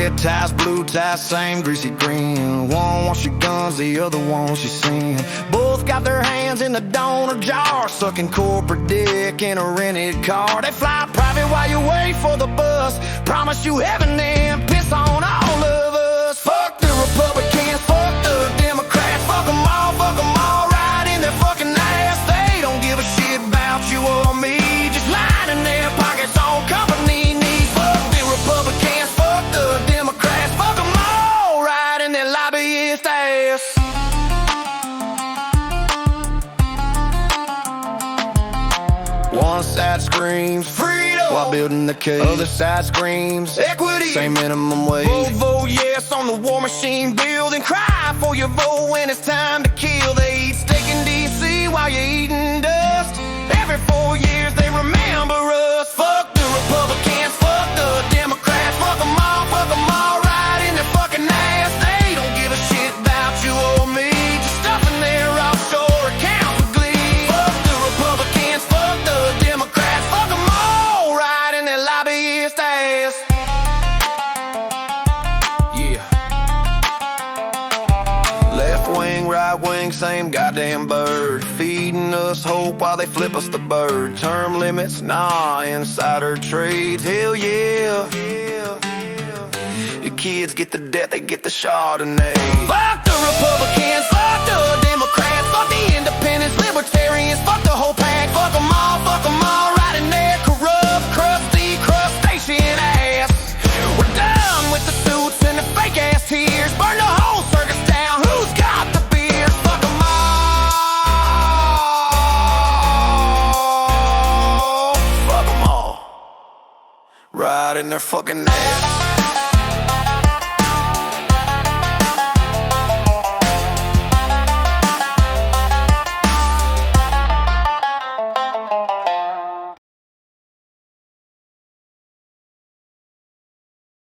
Red ties, blue ties, same greasy green. One wants your guns, the other wants your sin. Both got their hands in the donor jar, sucking corporate dick in a rented car. They fly private while you wait for the bus, promise you heaven then piss on all of us. Fuck the Republicans, fuck the Democrats, fuck them all right in their fucking ass. They don't give a shit about you or me, just lining their pockets on company needs. Fuck the Republicans, fuck the Democrats, fuck them all right in their lobbyist ass. One side screams freedom while building the case, other side screams equity, same minimum wage. Vote yes on the war machine bill, then cry for your vote when it's time to kill. They eat steak in D.C. while you're eating dust. Every 4 years they remember us. Fuck the Republicans, fuck the Democrats, fuck them all right in their fucking ass. They don't give a shit about you or me, just stuffing their offshore accounts with glee. Fuck the Republicans, fuck the Democrats, fuck them all right in their lobbyist ass. Yeah. Left wing, right wing, same goddamn bird, feeding us hope while they flip us the bird. Term limits, nah, insider trades, hell yeah. Your kids get the debt, they get the Chardonnay. Fuck the Republicans, fuck the Democrats, fuck the independents, libertarians, fuck the whole pack. Fuck them all right in their corrupt, crusty, crustacean ass. We're done with the suits and the fake ass tears. Burn the whole circus down, who's got the beer? Fuck them all, fuck them all right in their fucking ass.